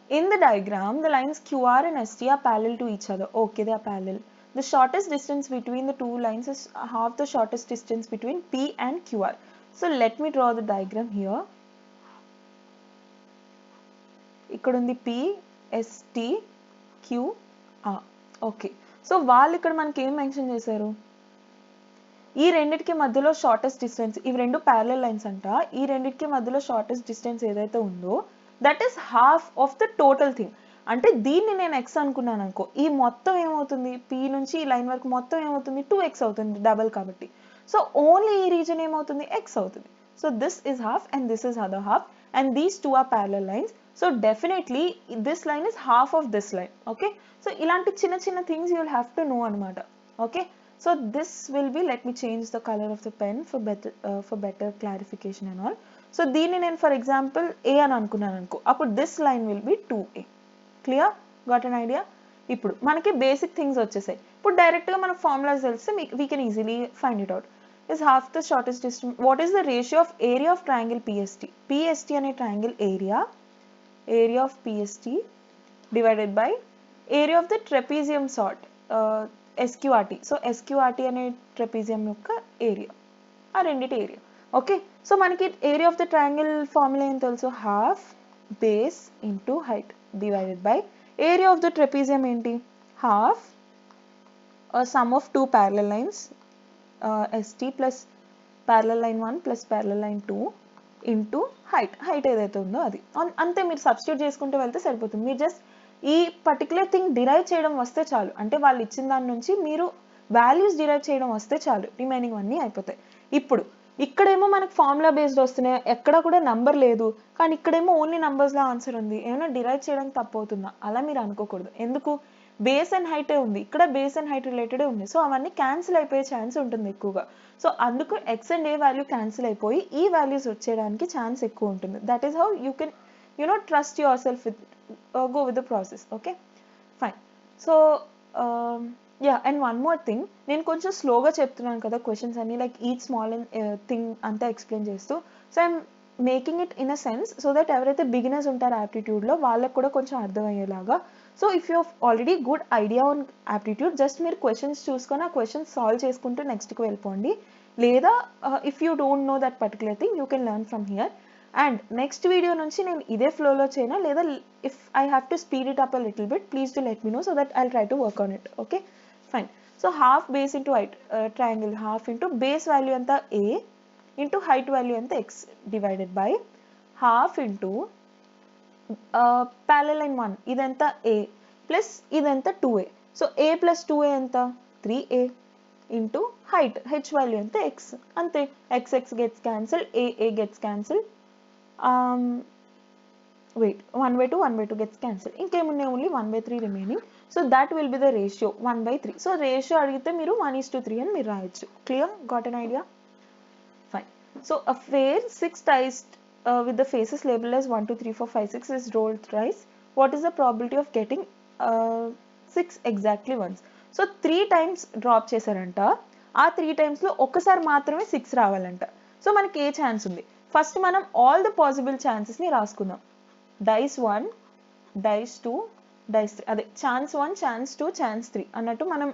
A: In the diagram, the lines QR and ST are parallel to each other. Okay, they are parallel. The shortest distance between the two lines is half the shortest distance between P and QR. So let me draw the diagram here. Ikkadundi P, ST, Q, okay. So వాళ్ళు ఇక్కడ మనకి ఏం mention చేశారు, ఈ రెండిటికి మధ్యలో shortest distance, ఇవి రెండు ప్యారలల్ లైన్స్ అంట, ఈ రెండిటికి మధ్యలో షార్టెస్ట్ డిస్టెన్స్ ఏదైతే ఉందో that is half of the total thing. అంటే దీన్ని నేను ఎక్స్ అనుకున్నాను అనుకో, ఈ మొత్తం ఏమవుతుంది, పీ నుంచి ఈ లైన్ వరకు మొత్తం ఏమవుతుంది, 2x అవుతుంది డబల్ కాబట్టి. సో ఓన్లీ ఈ రీజన్ ఏమవుతుంది, ఎక్స్ అవుతుంది. So this is half and this is other half and these two are parallel lines. So definitely this line is half of this line. Okay, so ఇలాంటి చిన్న చిన్న things you will have to know అనమాట. Okay, so this will be, let me change the color of the pen for better clarification and all. So దీన్ని నేను for example a అని అనుకున్నాను అనుకో, అప్పుడు this line will be 2a. clear, got an idea? ఇప్పుడు మనకి basic things వచ్చేసాయి. ఇప్పుడు డైరెక్ట్ గా మన ఫార్ములాస్ తెలిస్తే we can easily find it out. is half the shortest distance. What is the ratio of area of triangle PST? PST అనే triangle area of PST divided by area of the trapezium sort, SQRT. So SQRT అనే trapezium యొక్క area, ఆ రెండిటి ఏరియా. Okay, so మనకి area of the triangle formula ఏం తెలుసు, half base into height divided by area of the trapezium ఏంటి, half sum of two parallel lines ST plus parallel line 1 plus parallel line 2 into height ఏదైతే ఉందో అది. అంతే, మీరు substitute చేసుకుంటూ వెళ్తే సరిపోతుంది. మీరు జస్ట్ ఈ పర్టికులర్ థింగ్ డిరైవ్ చేయడం వస్తే చాలు, అంటే వాళ్ళు ఇచ్చిన దాని నుంచి మీరు వాల్యూస్ డిరైవ్ చేయడం వస్తే చాలు, రిమైనింగ్ అన్నీ అయిపోతాయి. ఇప్పుడు ఇక్కడేమో మనకు ఫార్ములా బేస్డ్ వస్తున్నాయి, ఎక్కడ కూడా నంబర్ లేదు, కానీ ఇక్కడేమో ఓన్లీ నంబర్స్లో ఆన్సర్ ఉంది, ఏమైనా డిరైవ్ చేయడం తప్పు అవుతుందా, అలా మీరు అనుకోకూడదు. ఎందుకు, బేస్ అండ్ హైటే ఉంది, ఇక్కడ బేస్ అండ్ హైట్ రిలేటెడే ఉంది. సో అవన్నీ క్యాన్సిల్ అయిపోయే ఛాన్స్ ఉంటుంది ఎక్కువగా. సో అందుకు X and A value cancel అయిపోయి ఈ వాల్యూస్ వచ్చేయడానికి ఛాన్స్ ఎక్కువ ఉంటుంది. That is how you can trust your self with go with the process. Okay, fine. So yeah, and one more thing, నేను కొంచెం స్లోగా చెప్తున్నాను కదా క్వశ్చన్స్ అన్ని, లైక్ ఈచ్ స్మాల్ థింగ్ అంతా ఎక్స్ప్లెయిన్ చేస్తూ. So I'm making it in a sense so that ఎవరైతే beginners ఉంటారో యాప్టిట్యూడ్లో వాళ్ళకి కూడా కొంచెం అర్థమయ్యేలాగా. So if you already good idea on aptitude, just మీరు క్వశ్చన్స్ చూసుకొని ఆ క్వశ్చన్స్ సాల్వ్ చేసుకుంటూ నెక్స్ట్కి వెళ్ళిపోండి. లేదా if you don't know that particular thing you can learn from here. And next video నుంచి నేను ఇదే ఫ్లోలో చేయనా, లేదా if I have to speed it up a little bit, please to let me know so that I'll try to work on it. Okay, fine. So half base into height triangle, half into base value అంతా A into height value అంతా X divided by half into parallel line 1 ఇదంతా ఏ plus ఇదంతా 2a. So a plus 2a ఎంత, 3a into height, H value అంతా X, అంతే. X gets cancel, a gets cancel, wait, 1/2 gets cancelled. ఇంకేమున్నాయి, only 1/3 remaining. So that will be the ratio 1/3. So ratio అడిగితే మీరు 1:3 అని మీరు రాయొచ్చు. Clear, got an idea? Fine. So a fair 6 ties with the faces labeled as 1 2 3 4 5 6 is rolled thrice. What is the probability of getting 6 exactly once? So 3 times drop చేశారంట, ఆ 3 times లో ఒక్కసారి మాత్రమే 6 రావాలంట. సో మనకి ఏ ఛాన్స్ ఉంది, first మనం ఆల్ ద పాసిబుల్ ఛాన్సెస్ని రాసుకుందాం. డైస్ 1, డైస్ 2, డైస్ 3, అదే ఛాన్స్ 1, ఛాన్స్ 2, ఛాన్స్ 3 అన్నట్టు మనం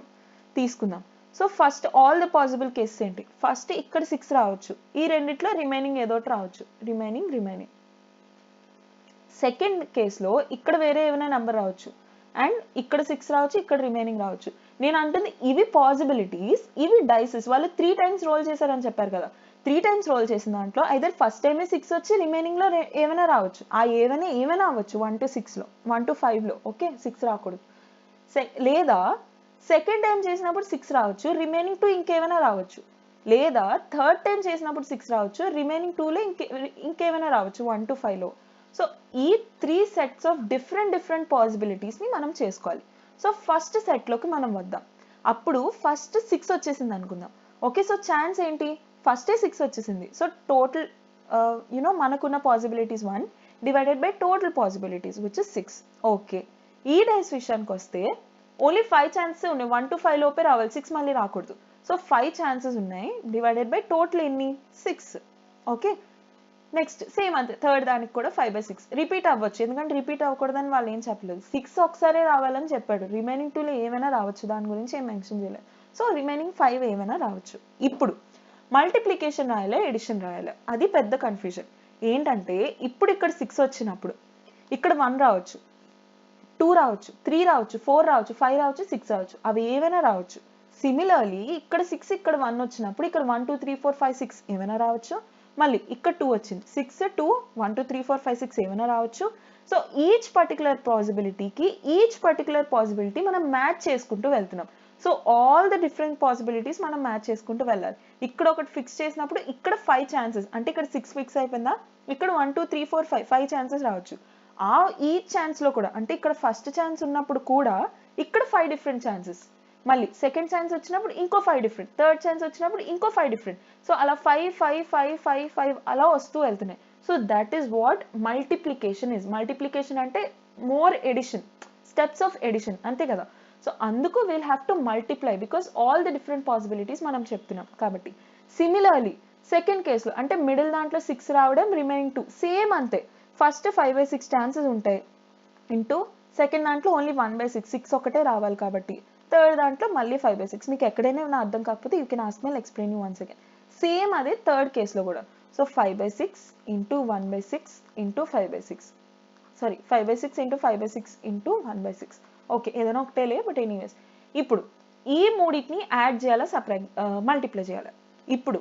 A: తీసుకుందాం. So first all the possible cases ఏంటి, ఫస్ట్ ఇక్కడ 6 రావచ్చు, ఈ రెండిట్లో రిమైనింగ్ ఏదోటి రావచ్చు, రిమైనింగ్. సెకండ్ కేసులో ఇక్కడ వేరే ఏమైనా నెంబర్ రావచ్చు, అండ్ ఇక్కడ 6 రావచ్చు, ఇక్కడ రిమైనింగ్ రావచ్చు. నేను అంటుంది ఇవి పాసిబిలిటీస్, ఇవి డైసెస్. వాళ్ళు 3 times రోల్ చేశారని చెప్పారు కదా, 3 times రోల్ చేసిన దాంట్లో ఐదర్ ఫస్ట్ టైమే 6 వచ్చి రిమైనింగ్లో ఏమైనా రావచ్చు, ఆ ఏమైనా అవ్వచ్చు 1 to 6లో, 1 to 5లో. ఓకే, 6 రాకూడదు. లేదా సెకండ్ టైం చేసినప్పుడు 6 రావచ్చు, రిమైనింగ్ 2 ఇంకేమైనా రావచ్చు. లేదా థర్డ్ టైం చేసినప్పుడు 6 రావచ్చు, రిమైనింగ్ 2లో ఇంకేమైనా రావచ్చు 1 to 5లో. సో ఈ 3 sets ఆఫ్ డిఫరెంట్ పాసిబిలిటీస్ని మనం చేసుకోవాలి. సో ఫస్ట్ సెట్లోకి మనం వద్దాం. అప్పుడు ఫస్ట్ 6 వచ్చేసింది అనుకుందాం. ఓకే, సో ఛాన్స్ ఏంటి, ఫస్టే 6 వచ్చేసింది. సో టోటల్ మనకున్న possibilities 1 divided by total possibilities which is 6. Okay, ఈ డైస్ విషయానికి వస్తే ఓన్లీ 5 ఛాన్సెస్ ఉన్నాయి, 1 to 5 లోపే రావాలి, 6 మళ్ళీ రాకూడదు. సో 5 ఛాన్సెస్ ఉన్నాయి డివైడెడ్ బై టోటల్ ఎన్ని, 6. ఓకే, నెక్స్ట్ సేమ్ అంతే, థర్డ్ దానికి కూడా 5/6 రిపీట్ అవ్వచ్చు, ఎందుకంటే రిపీట్ అవ్వకూడదని వాళ్ళు ఏం చెప్పలేదు. 6 ఒకసారే రావాలని చెప్పాడు, రిమైనింగ్ 2లో ఏమైనా రావచ్చు, దాని గురించి ఏం మెన్షన్ చేయలేదు. సో రిమైనింగ్ 5 ఏమైనా రావచ్చు. ఇప్పుడు మల్టిప్లికేషన్ రాయాలా, ఎడిషన్ రాయాలా, అది పెద్ద కన్ఫ్యూజన్. ఏంటంటే ఇప్పుడు ఇక్కడ 6 వచ్చినప్పుడు ఇక్కడ 1 రావచ్చు, 2 రావచ్చు, 3 రావచ్చు, 4 రావచ్చు, 5 రావచ్చు, 6 రావచ్చు, అవి ఏవైనా రావచ్చు. సిమిలర్లీ ఇక్కడ 6 ఇక్కడ 1 వచ్చినప్పుడు ఇక్కడ 1 2 3 4 5 6 ఏమైనా రావచ్చు. మళ్ళీ ఇక్కడ 2 వచ్చింది, 6 2 1 2 3 4 5 6 ఏమైనా రావచ్చు. సో ఈచ్ పర్టికులర్ పాసిబిలిటీ మనం మ్యాచ్ చేసుకుంటూ వెళ్తున్నాం. So all the different possibilities మనం మ్యాచ్ చేసుకుంటూ వెళ్ళాలి. ఇక్కడ ఒకటి ఫిక్స్ చేసినప్పుడు ఇక్కడ 5 ఛాన్సెస్, అంటే ఇక్కడ 6 ఫిక్స్ అయిపోయిందా, ఇక్కడ 1 2 3 4 5 ఛాన్సెస్ రావచ్చు. ఆ ఈచ్ ఛాన్స్ లో కూడా, అంటే ఇక్కడ ఫస్ట్ ఛాన్స్ ఉన్నప్పుడు కూడా ఇక్కడ 5 డిఫరెంట్ ఛాన్సెస్, మళ్ళీ సెకండ్ ఛాన్స్ వచ్చినప్పుడు ఇంకో 5 డిఫరెంట్, థర్డ్ ఛాన్స్ వచ్చినప్పుడు ఇంకో 5 డిఫరెంట్. సో అలా 5 5 5 5 5 అలా వస్తూ వెళ్తున్నాయి. So that is what multiplication is. Multiplication అంటే more addition, steps of addition, అంతే కదా. సో అందుకు we'll have to multiply because all the different possibilities మనం చెప్తున్నాం కాబట్టి. సిమిలర్లీ సెకండ్ కేసులో అంటే మిడిల్ దాంట్లో 6 రావడం, రిమైనింగ్ 2 సేమ్ అంతే. ఫస్ట్ 5/6 ఛాన్సెస్ ఉంటాయి ఇంటూ సెకండ్ దాంట్లో ఓన్లీ 1/6, 6 ఒకటే రావాలి కాబట్టి. థర్డ్ దాంట్లో మళ్ళీ 5/6. మీకు ఎక్కడైనా ఏమైనా అర్థం కాకపోతే you can ask me, explain you once again. Same అదే థర్డ్ కేసులో కూడా. So 5/6 into 1/6 into 5/6, sorry 5/6 into 5/6 into 1/6. Okay, ఏదైనా ఒకటేలే, బట్ ఎనీవేస్. ఇప్పుడు ఈ మూడింటిని యాడ్ చేయాలా, మల్టిప్లై చేయాలి. ఇప్పుడు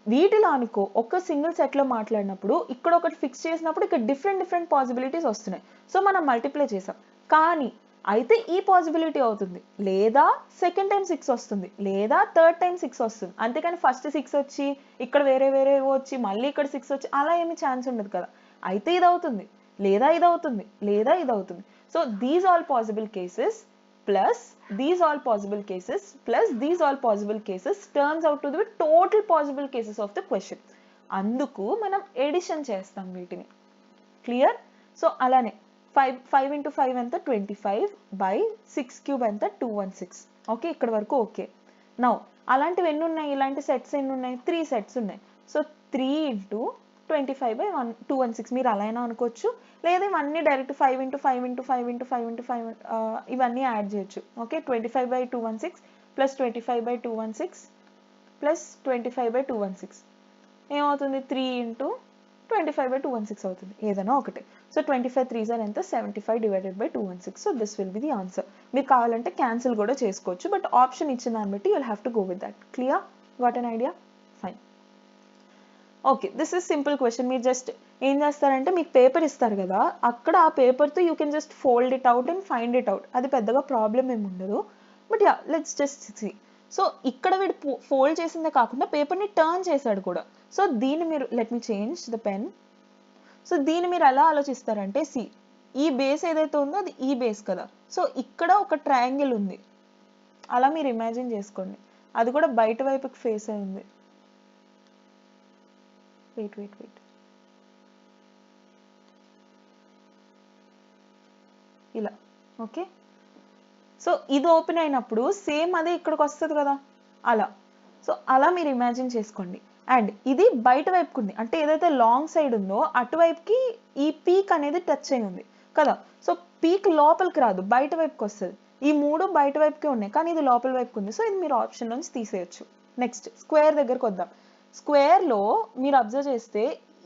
A: వీటిలో అనుకో ఒక సింగిల్ సెట్లో మాట్లాడినప్పుడు ఇక్కడ ఒకటి ఫిక్స్ చేసినప్పుడు ఇక్కడ డిఫరెంట్ పాసిబిలిటీస్ వస్తున్నాయి. సో మనం మల్టిప్లై చేసాం, కానీ అయితే ఈ పాసిబిలిటీ అవుతుంది, లేదా సెకండ్ టైం 6 వస్తుంది, లేదా థర్డ్ టైం 6 వస్తుంది. అంతేకాని ఫస్ట్ 6 వచ్చి ఇక్కడ వేరే వచ్చి మళ్ళీ ఇక్కడ 6 వచ్చి అలా ఏమి ఛాన్స్ ఉండదు కదా. అయితే ఇది అవుతుంది, లేదా ఇది అవుతుంది, లేదా ఇది అవుతుంది. So these all possible cases plus these all possible cases plus these all possible cases turns out to be total possible cases of the question. అందుకు మనం ఎడిషన్ చేస్తాం వీటిని. క్లియర్? సో అలానే 5 into 5 ఎంత 25/6³ ఎంత 216. ఓకే, ఇక్కడ వరకు ఓకే. నౌ అలాంటివి ఎన్ని ఉన్నాయి, ఇలాంటి సెట్స్ ఎన్ని ఉన్నాయి, 3 సెట్స్ ఉన్నాయి. సో 3 into 25/216 మీరు అలా అయినా అనుకోవచ్చు, లేదా ఇవన్నీ direct 5 into 5 into 5 into 5 into 5 ఇవన్నీ యాడ్ చేయొచ్చు. ఓకే, 25/216 ప్లస్ 25/216 ప్లస్ 25/216 ఏమవుతుంది, 3 into 25/216 అవుతుంది, ఏదైనా ఒకటి. సో 25 3s are ఎంత 75/216. So this will be the answer. మీరు కావాలంటే క్యాన్సిల్ కూడా చేసుకోవచ్చు, బట్ ఆప్షన్ ఇచ్చిన దాన్ని బట్టి you'll have to go with that. Clear? Got an idea? Fine. Okay, this is simple question. మీరు జస్ట్ ఏం చేస్తారంటే మీకు పేపర్ ఇస్తారు కదా, అక్కడ ఆ పేపర్తో you can just fold it out and find it out. అది పెద్దగా ప్రాబ్లం ఏమి ఉండదు, but yeah let's just see. So ఇక్కడ వీడు ఫోల్డ్ చేసిందే కాకుండా పేపర్ని టర్న్ చేశాడు కూడా. సో దీన్ని మీరు, let me change the pen. So దీన్ని మీరు ఎలా ఆలోచిస్తారంటే, సి ఈ బేస్ ఏదైతే ఉందో అది ఈ బేస్ కదా. సో ఇక్కడ ఒక ట్రయాంగిల్ ఉంది, అలా మీరు ఇమాజిన్ చేసుకోండి. అది కూడా బయట వైపుకి ఫేస్ అయింది. వెయిట్ ఇలా. ఓకే, సో ఇది ఓపెన్ అయినప్పుడు సేమ్ అదే ఇక్కడికి వస్తుంది కదా, అలా. సో అలా మీరు ఇమాజిన్ చేసుకోండి. అండ్ ఇది బయట వైపుకు ఉంది, అంటే ఏదైతే లాంగ్ సైడ్ ఉందో అటువైపుకి ఈ పీక్ అనేది టచ్ అయి ఉంది కదా. సో పీక్ లోపలికి రాదు, బయట వైపుకి వస్తుంది. ఈ మూడు బయట వైపుకే ఉన్నాయి, కానీ ఇది లోపల వైపుకి ఉంది. సో ఇది మీరు ఆప్షన్ నుంచి తీసేయచ్చు. నెక్స్ట్ స్క్వేర్ దగ్గరకు వద్దాం. స్క్వేర్లో మీరు అబ్జర్వ్ చేస్తే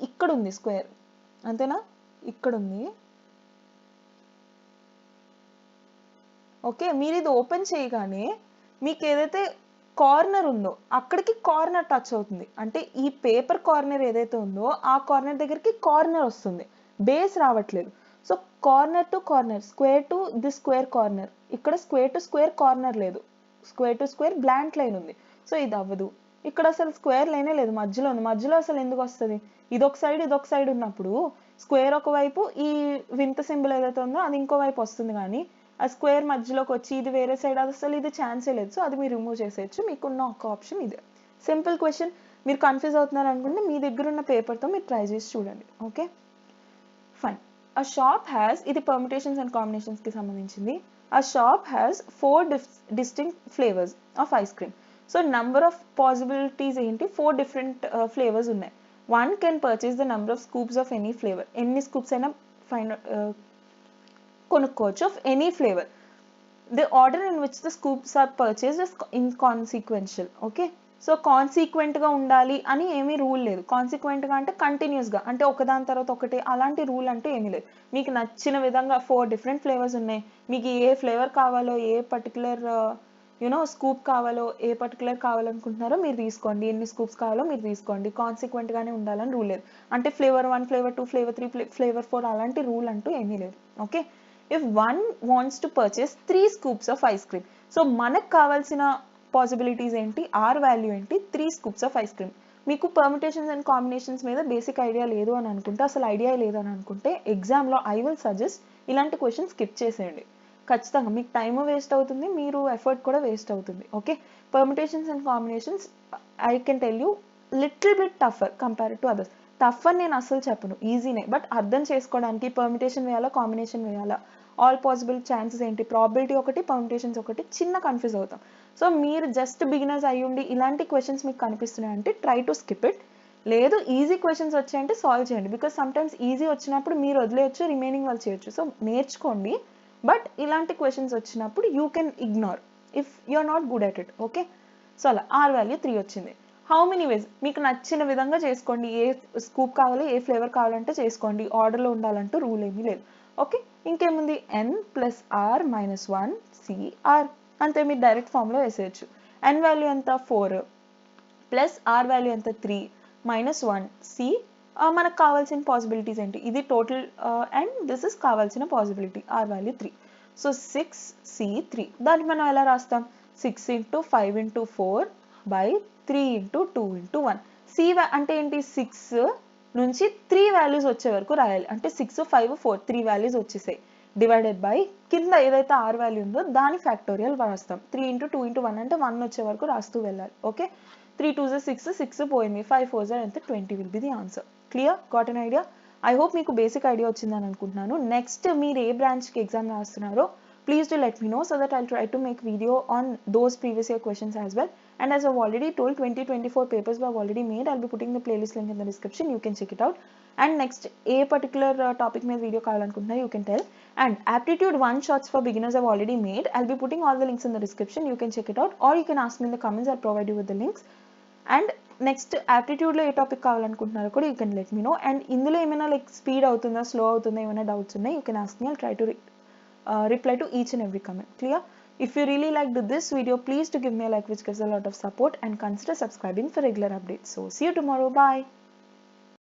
A: ఇక్కడ ఉంది స్క్వేర్, అంతేనా, ఇక్కడ ఉంది. ఓకే, మీరు ఇది ఓపెన్ చేయగానే మీకు ఏదైతే కార్నర్ ఉందో అక్కడికి కార్నర్ టచ్ అవుతుంది, అంటే ఈ పేపర్ కార్నర్ ఏదైతే ఉందో ఆ కార్నర్ దగ్గరికి కార్నర్ వస్తుంది, బేస్ రావట్లేదు. So corner to corner, square to the square corner, ఇక్కడ స్క్వేర్ టు స్క్వేర్ కార్నర్ లేదు, square to square blank line ఉంది. సో ఇది అవ్వదు. ఇక్కడ అసలు స్క్వేర్ లైనే లేదు, మధ్యలో ఉంది. మధ్యలో అసలు ఎందుకు వస్తుంది, ఇదొక సైడ్ ఉన్నప్పుడు స్క్వేర్ ఒకవైపు, ఈ వింత సింబల్ ఏదైతే ఉందో అది ఇంకో వైపు వస్తుంది, కానీ ఆ స్క్వేర్ మధ్యలోకి వచ్చి ఇది వేరే సైడ్, అసలు ఇది ఛాన్సే లేదు. సో అది మీరు రిమూవ్ చేసేయచ్చు. మీకున్న ఒక ఆప్షన్ ఇదే. Simple question. మీరు కన్ఫ్యూజ్ అవుతున్నారు అనుకుంటే మీ దగ్గర ఉన్న పేపర్తో మీరు ట్రై చేసి చూడండి. Okay fine. A shop has, ఇది పర్మిటేషన్స్ అండ్ కాంబినేషన్స్కి సంబంధించింది. A shop has 4 distinct flavors of ice cream. So number of possibilities ఏంటి, 4 different ఫ్లేవర్స్ ఉన్నాయి. One can purchase the number of scoops of any flavour. ఎన్ని scoops అయినా కొనుక్కోవచ్చు of any flavour. The order in which the scoops are purchased is inconsequential. Okay, so కాన్సిక్వెంట్గా ఉండాలి అని ఏమీ rule లేదు. కాన్సిక్వెంట్గా అంటే కంటిన్యూస్గా, అంటే ఒకదాని తర్వాత ఒకటి అలాంటి రూల్ అంటే ఏమీ లేదు. మీకు నచ్చిన విధంగా 4 డిఫరెంట్ ఫ్లేవర్స్ ఉన్నాయి. మీకు ఏ ఫ్లేవర్ కావాలో, ఏ పర్టికులర్ స్కూప్ కావాలో, ఏ పర్టికులర్ కావాలనుకుంటున్నారో మీరు తీసుకోండి. ఎన్ని స్కూప్స్ కావాలో మీరు తీసుకోండి. కాన్సిక్వెంట్గానే ఉండాలని రూల్ లేదు. అంటే ఫ్లేవర్ 1, ఫ్లేవర్ 2, ఫ్లేవర్ 3, ఫ్లేవర్ 4 అలాంటి రూల్ అంటూ ఏమీ లేదు. Okay, if one wants to purchase 3 scoops of ice cream, so మనకు కావాల్సిన పాసిబిలిటీస్ ఏంటి, ఆర్ వాల్యూ ఏంటి, 3 scoops ఆఫ్ ఐస్ క్రీమ్. మీకు పర్మిటేషన్స్ అండ్ కాంబినేషన్స్ మీద బేసిక్ ఐడియా లేదు అని అనుకుంటే, అసలు ఐడియా లేదు అని అనుకుంటే, ఎగ్జామ్లో ఐ విల్ సజెస్ట్ ఇలాంటి క్వశ్చన్ స్కిప్ చేసేయండి. ఖచ్చితంగా మీకు టైమ్ వేస్ట్ అవుతుంది, మీరు ఎఫర్ట్ కూడా వేస్ట్ అవుతుంది. Okay, permutations and combinations I can tell you little bit టఫర్ compared to others. Tough అని నేను అసలు చెప్పను, ఈజీనే. బట్ అర్థం చేసుకోవడానికి పర్మిటేషన్ వేయాలా, కాంబినేషన్ వేయాలా, ఆల్ పాసిబుల్ ఛాన్సెస్ ఏంటి, ప్రాబిలిటీ ఒకటి, పర్మిటేషన్స్ ఒకటి, చిన్న కన్ఫ్యూజ్ అవుతాం. సో మీరు జస్ట్ బిగినర్స్ అయ్యుండి ఇలాంటి క్వశ్చన్స్ మీకు కనిపిస్తున్నాయంటే ట్రై టు స్కిప్ ఇట్. లేదు ఈజీ క్వశ్చన్స్ వచ్చాయంటే సాల్వ్ చేయండి. బికాస్ సమ్టైమ్స్ ఈజీ వచ్చినప్పుడు మీరు వదిలేయచ్చు, రిమైనింగ్ వాళ్ళు చేయొచ్చు. సో నేర్చుకోండి. బట్ ఇలాంటి క్వశ్చన్స్ వచ్చినప్పుడు you can ignore if you are not good at it. Okay, so అలా ఆర్ వాల్యూ 3 వచ్చింది. హౌ మెనీ వేస్, మీకు నచ్చిన విధంగా చేసుకోండి. ఏ స్కూప్ కావాలి, ఏ ఫ్లేవర్ కావాలంటే చేసుకోండి. ఆర్డర్లో ఉండాలంటూ రూల్ ఏమీ లేదు. ఓకే, ఇంకేముంది, n plus R minus 1 CR అంతే. మీరు డైరెక్ట్ ఫామ్లో వేసేయచ్చు. n వాల్యూ ఎంత 4 ప్లస్ ఆర్ వాల్యూ ఎంత 3 మైనస్ 1 సి. మనకు కావాల్సిన పాసిబిలిటీస్ ఏంటి, ఇది టోటల్ అండ్ దిస్ ఇస్ కావాల్సిన possibility R value 3. So 6C3 దాన్ని మనం ఎలా రాస్తాం, 6 into 5 into 4 by 3 into 2 into 1. C అంటే ఏంటి, 6 నుంచి 3 వాల్యూస్ వచ్చే వరకు రాయాలి. అంటే 6, 5, 4 3 వాల్యూస్ వచ్చేసాయి. డివైడెడ్ బై కింద ఏదైతే ఆర్ వాల్యూ ఉందో దాని ఫ్యాక్టోరియల్ రాస్తాం. 3 ఇంటూ 2 ఇంటూ 1 అంటే 1 వచ్చే వరకు రాస్తూ వెళ్ళాలి. ఓకే, 3 2s 6, 6 పోయింది, 5 4s ఎంత 20 will be the answer. Clear, got an idea? I hope మీకు బేసిక్ ఐడియా వచ్చిందని అనుకుంటున్నాను. నెక్స్ట్ మీరు ఏ బ్రాంచ్కి exam రాస్తున్నారో please do let me know so that I'll try to make video on those previous year questions as well. And as I've already told, 2024 papers were already made. I'll be putting the playlist link in the description. You can check it out. And next, a particular topic mein video kaavalanuntunna you can tell. And aptitude 1 shots for beginners I've already made. I'll be putting all the links in the description. You can check it out, or you can ask me in the comments. I'll provide you with the links. And next, aptitude lo ఏ topic కావాలనుకుంటున్నారో కూడా you can let me know. And ఇందులో ఏమైనా like speed అవుతుందా, slow అవుతుందా, ఏమైనా doubts ఉన్నాయి, you can ask me. I'll try to reply to each and every comment. Clear? If you really liked this video, please do give me a like, which gives a lot of support, and consider subscribing for regular updates. So see you tomorrow. Bye.